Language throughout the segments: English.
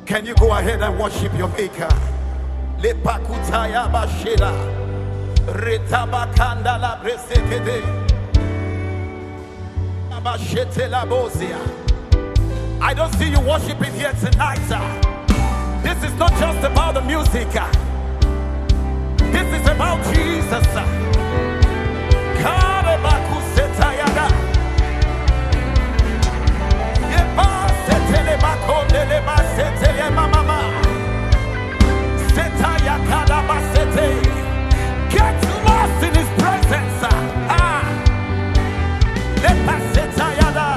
Can you go ahead and worship your maker? Lepakutaya bashela. Retabakanda la bresekede. Abashete la bozia. I don't see you worshiping here tonight. This is not just about the music. This is about Jesus. Karebakusetayada. Yebasetelebakondelebasete mama. Setayakadabasete. Get lost in his presence. Lepasetayada.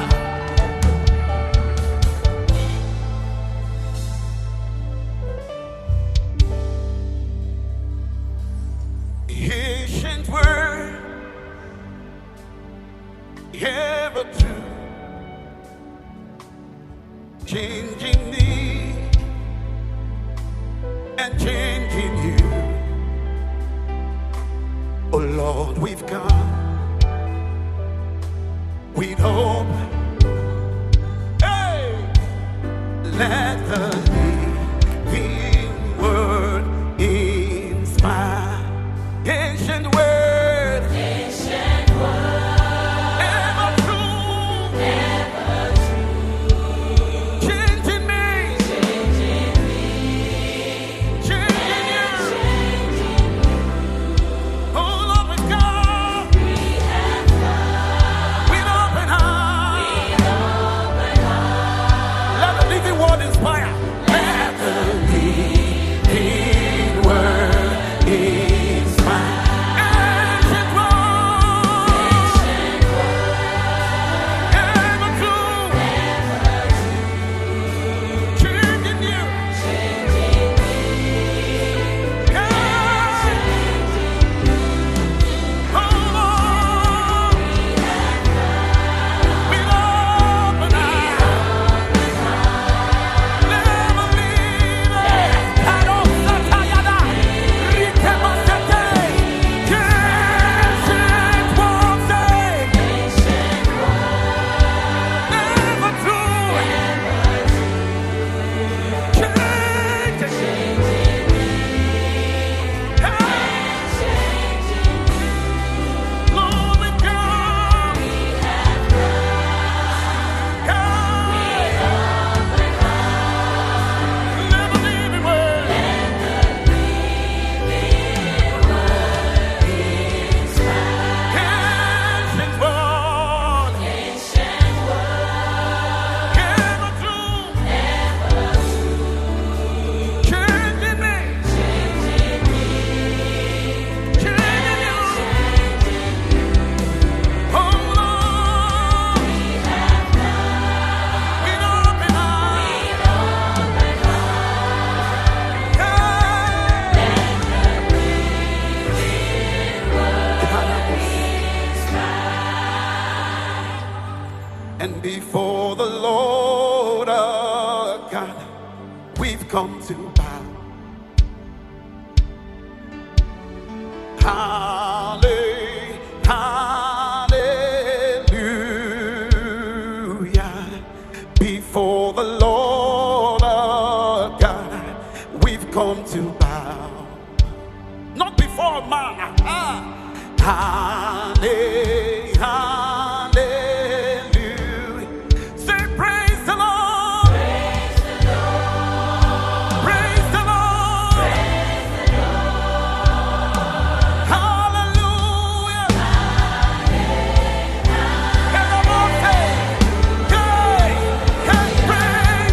Ancient word, ever true, changing me and changing you. Oh Lord, we've come with hope. Hey, let the living word inspire. Ancient word, ever true, changing me, changing you. Oh Lord, with God, with open heart, let the living word inspire. Let the living word inspire. And before the Lord our God, we've come to bow. Hallelujah. Before the Lord our God, we've come to bow. Not before man. Hallelujah. Praise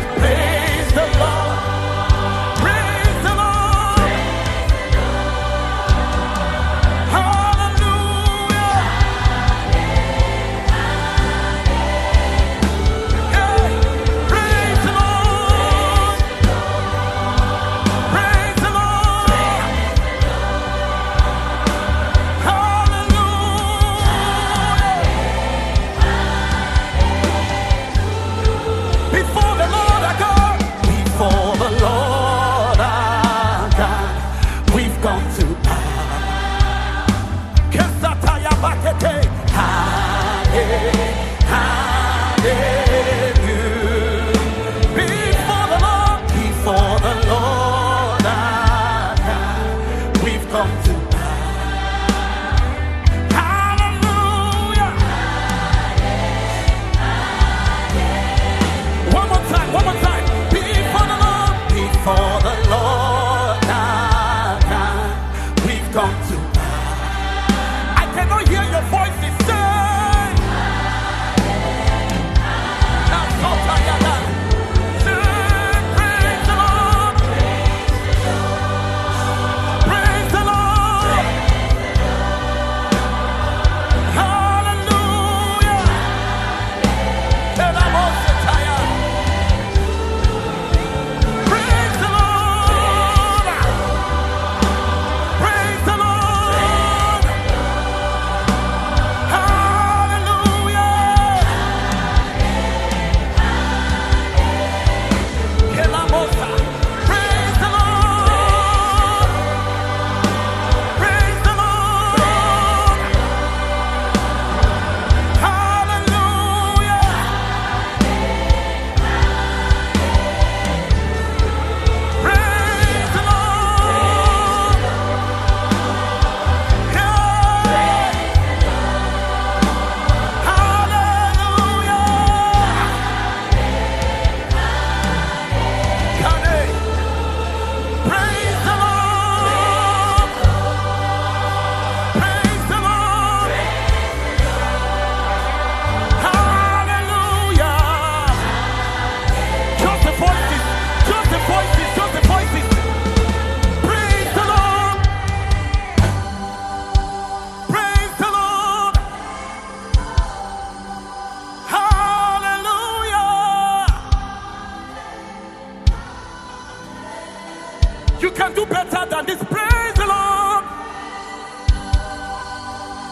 can do better than this. Praise the Lord.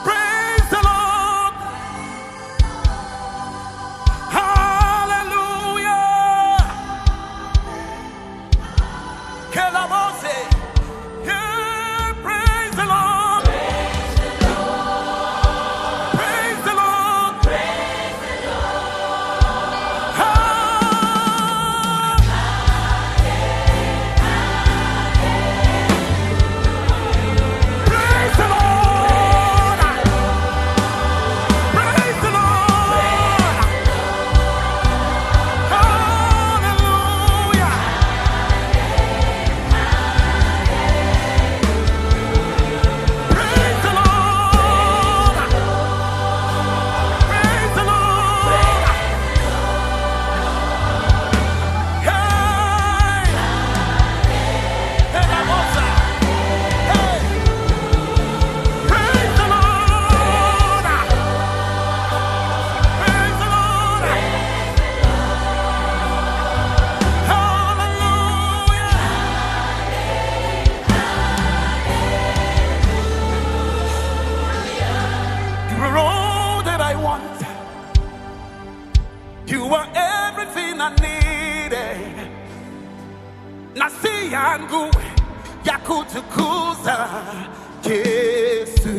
Praise the Lord. Hallelujah. Kelabose. Yeah, praise the Lord. Praise the Lord. Praise the Lord. Praise the Lord. Praise the Lord. Hallelujah. Praise the Lord. Praise the Lord. Hey. Hey, Ramosa. Hey. Praise the Lord. Praise the Lord. Hallelujah. You are all that I want. You are everything I needed. Nasi yangu ya kutukuza Yesu.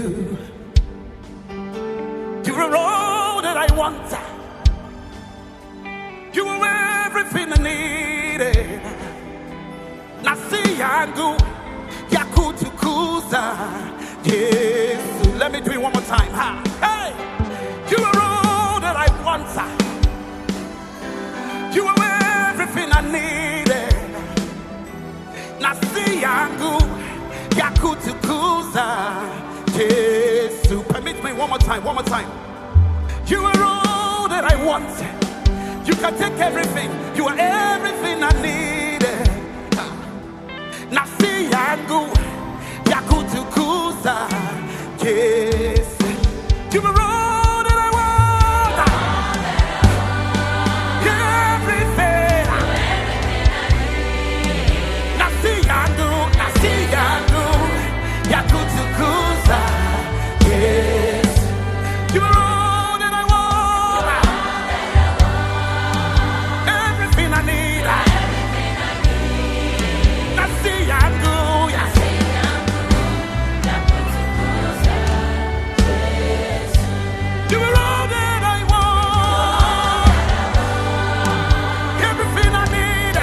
You are all that I want. You are everything I needed. Nasi yangu ya kutukuza Yesu. Let me do it one more time. Ha. Hey, you are all that I want. You are everything I needed. Nasi yangu ya kutukuza Yesu. Permit me one more time, one more time. You are all that I want. You can take everything. You are everything I needed. Nasi yangu ya kutukuza Yesu. You are all that I want. Everything. Nasi yangu ya kutukuza Yesu. You are all that I want. Everything I need. Nasi yangu ya You are all that I want. Everything I need.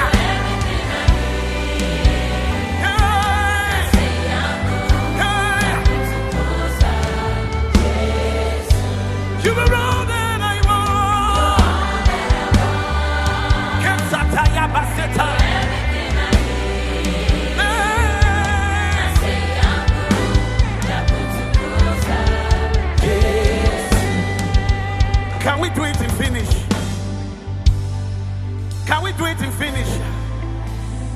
You are all that I want. Kensataya baseta. Can we do it and finish? Can we do it and finish?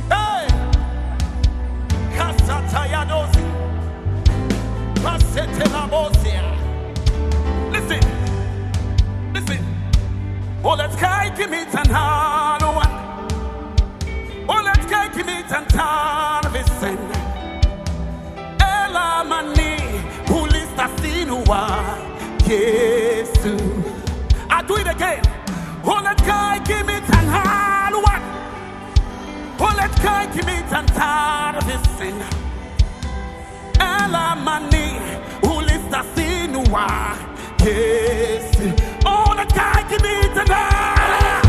Hey! Kasataya dosi. Pasete la bosia. Listen. Listen. Oh, let's give me tanhalo. Oh, let's give me tantan visen. Ela mani ulista sinua Yesu. I do it again. Oh, let's give me tanhalo. Oh, let's give me tantan visen. Ela mani ulista sinua Yesu. Oh, let's give me tanhalo.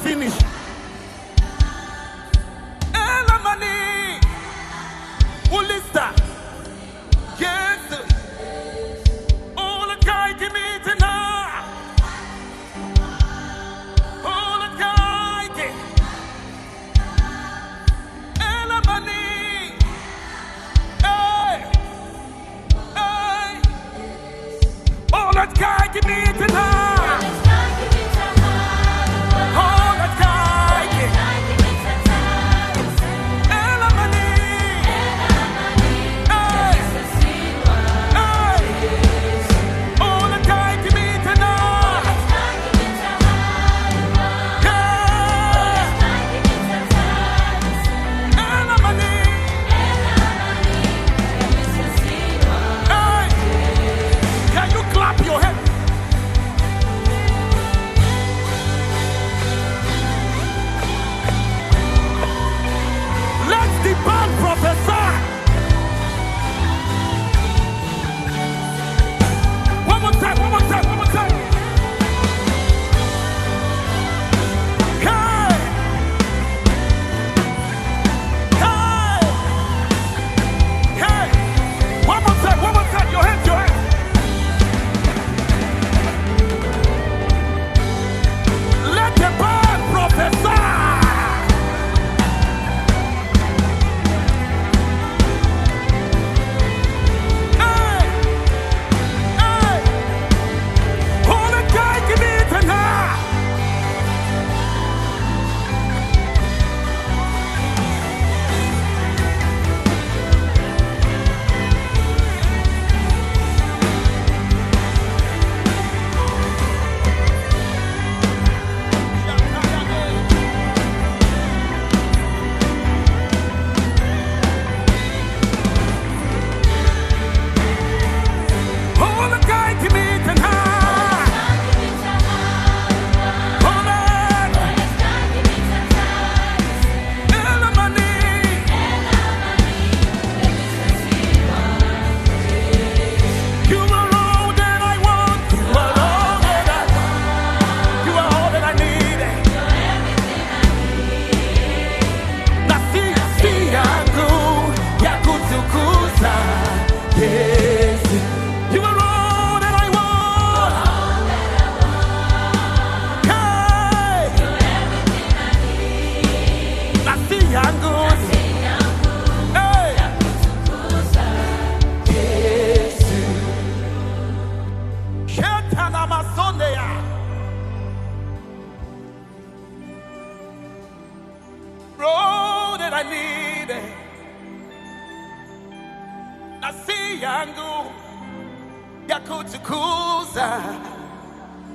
Finish. Elamani Ulista. Yes. All the guy give me tonight. All the guy give. let's go, give me tonight. Oh, let's go, give me.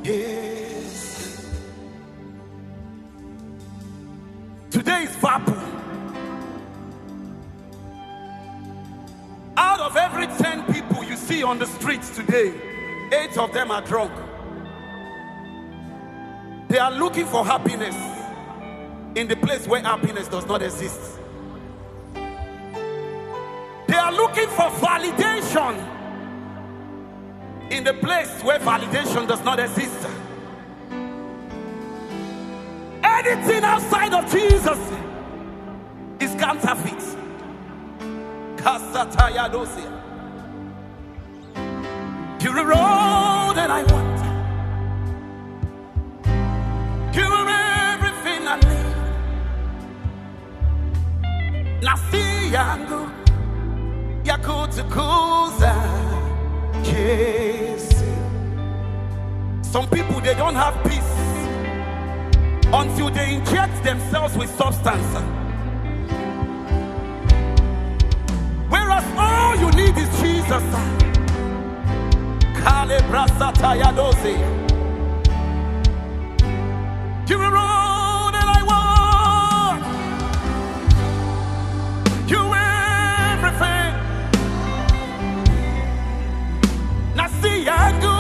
Yes. Today is Vapu. Out of every 10 people you see on the streets today, 8 of them are drunk. They are looking for happiness in the place where happiness does not exist. They are looking for validation in the place where validation does not exist. Anything outside of Jesus is counterfeit. You're a road that I want. You're everything I need. Nasi yangu yakutukuza. Yes. Some people, they don't have peace until they inject themselves with substance. Whereas all you need is Jesus. You're a road that I want. You're everything. Nasi yangu.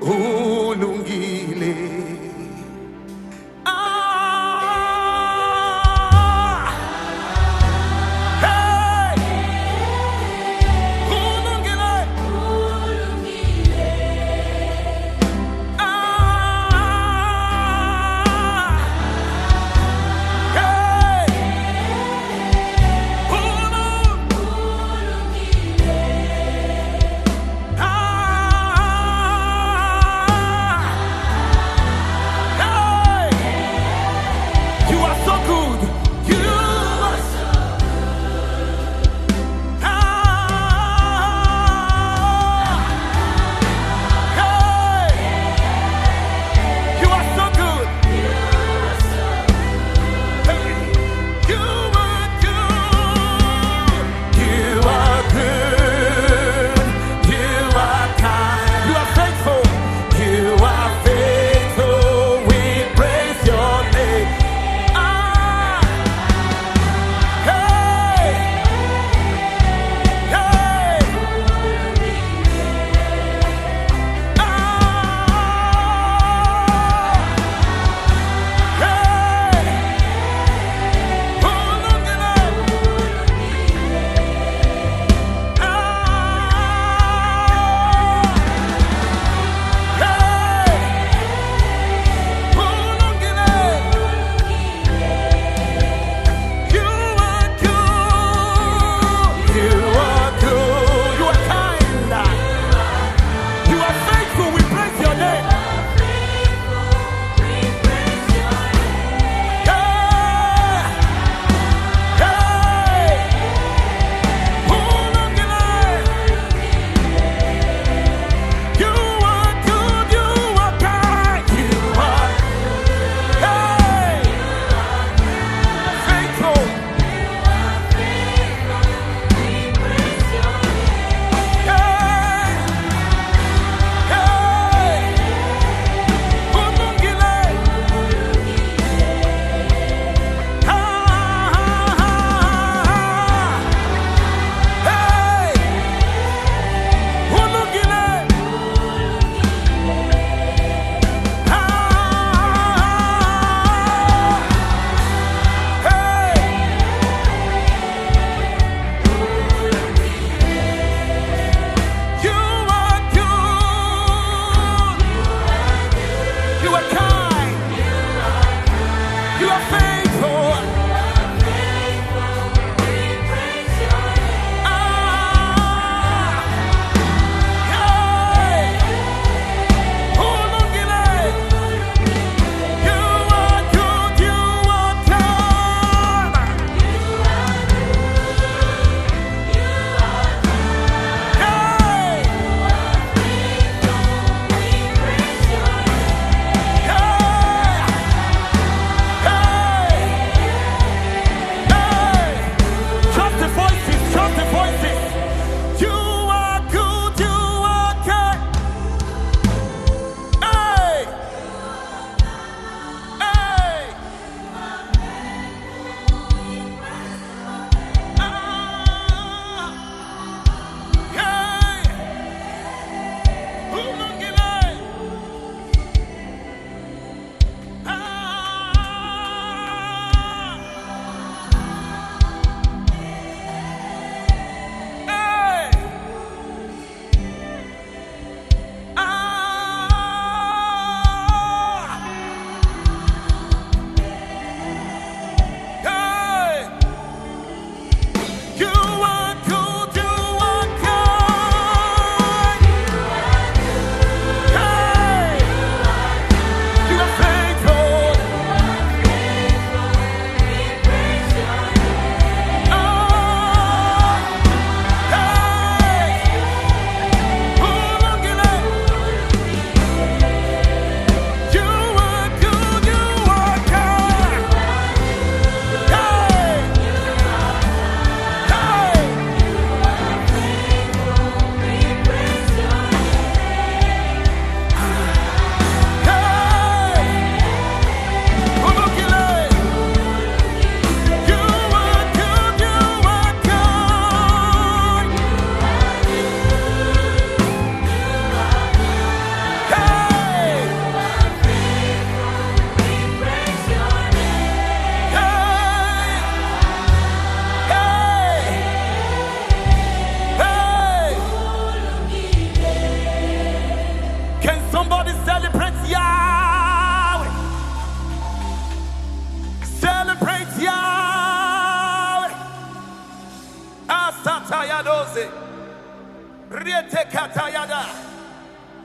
ulungile.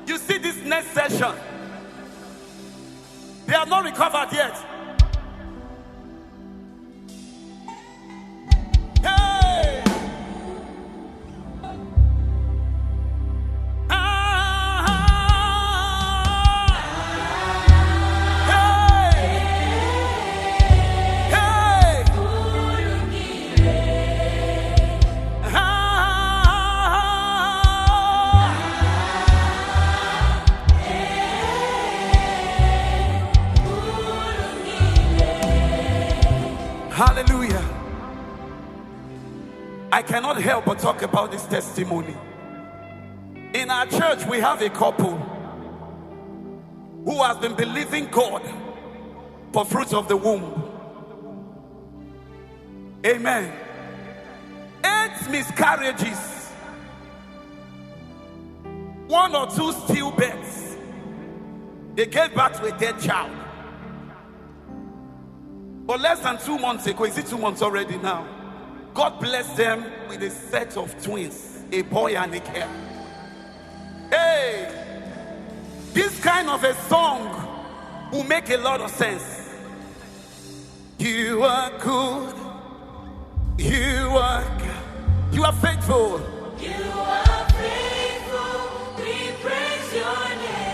You see this next session, they are not recovered yet. Hey! Hallelujah. I cannot help but talk about this testimony. In our church, we have a couple who has been believing God for fruits of the womb. Amen. 8 miscarriages, 1 or 2 stillbirths. They gave birth to a dead child. But less than 2 months ago, is it 2 months already now? God blessed them with a set of twins, a boy and a girl. Hey, this kind of a song will make a lot of sense. You are good. You are faithful. You are faithful. We praise your name.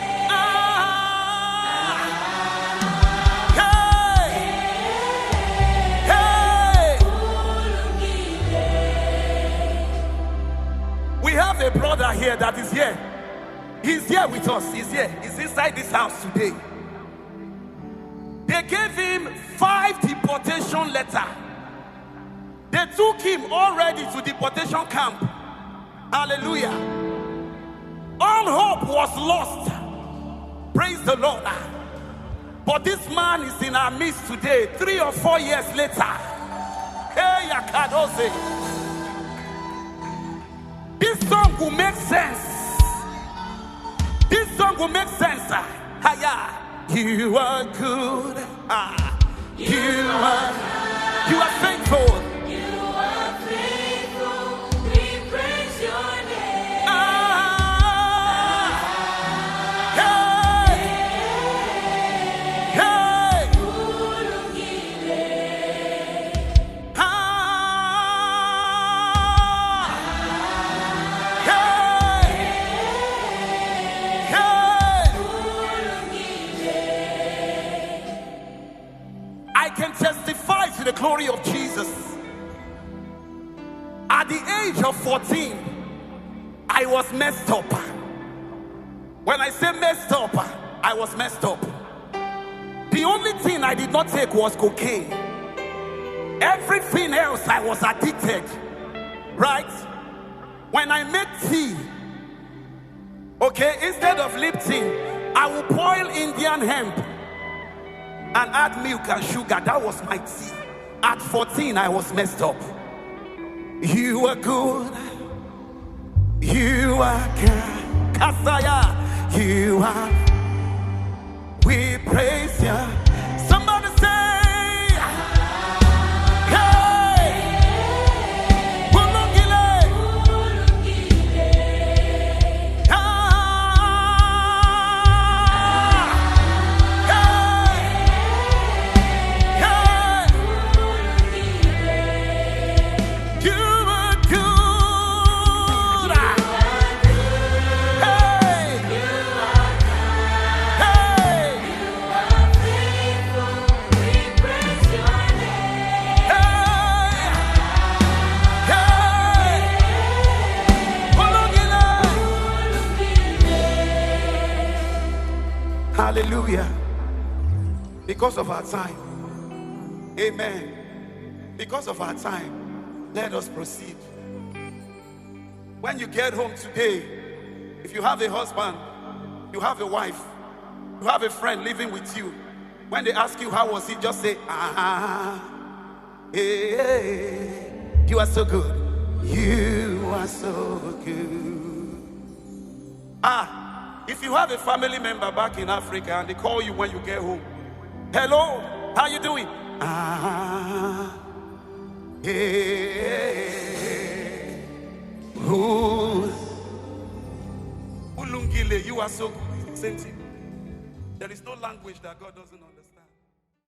We have a brother here that is here. He's here with us. He's here. He's inside this house today. They gave him 5 deportation letters. They took him already to deportation camp. Hallelujah. All hope was lost. Praise the Lord. But this man is in our midst today, 3 or 4 years later. Hey, Yakadose. This song will make sense. This song will make sense. Hiya. You are good. You are faithful. You are faithful. We praise your name. I can testify to the glory of Jesus. At the age of 14, I was messed up. When I say messed up, I was messed up. The only thing I did not take was cocaine. Everything else I was addicted. Right? When I made tea, okay, instead of Lipton, I would boil Indian hemp and add milk and sugar. That was my tea. At 14, I was messed up. You are good. You are good. Kasaya. You are. We praise you. Somebody say, hey. Bulungile. Ah. Hallelujah. Because of our time. Amen. Because of our time, let us proceed. When you get home today, if you have a husband, you have a wife, you have a friend living with you, when they ask you how was it, just say, hey, you are so good. You are so good. If you have a family member back in Africa and they call you when you get home, hello, how you doing? Hey. Ulungile, you are so good. Same thing. There is no language that God doesn't understand.